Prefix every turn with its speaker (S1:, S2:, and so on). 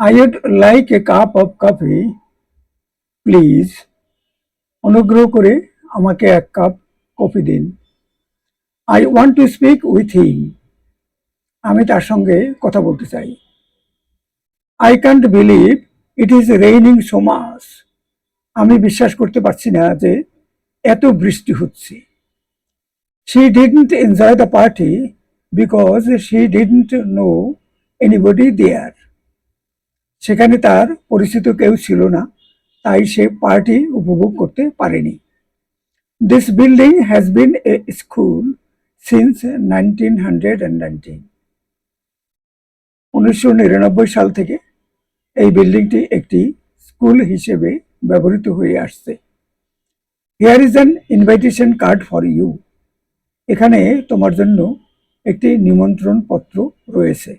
S1: I would like a cup of coffee, please. অনুগ্রহ করে আমাকে এক কাপ কফি দিন। I want to speak with him, আমি তার সঙ্গে কথা বলতে চাই। I can't believe it is raining so much, আমি বিশ্বাস করতে পারছি না যে এত বৃষ্টি হচ্ছে। She didn't enjoy the party because she didn't know anybody there, সেখানে তার পরিচিত কেউ ছিল না, তাই সে পার্টি উপভোগ করতে পারেনি। This building has been a school since 1919, 1999 সাল থেকে এই বিল্ডিংটি একটি স্কুল হিসেবে ব্যবহৃত হয়ে আসছে। Here is an invitation card for you, এখানে তোমার জন্য একটি নিমন্ত্রণ পত্র রয়েছে।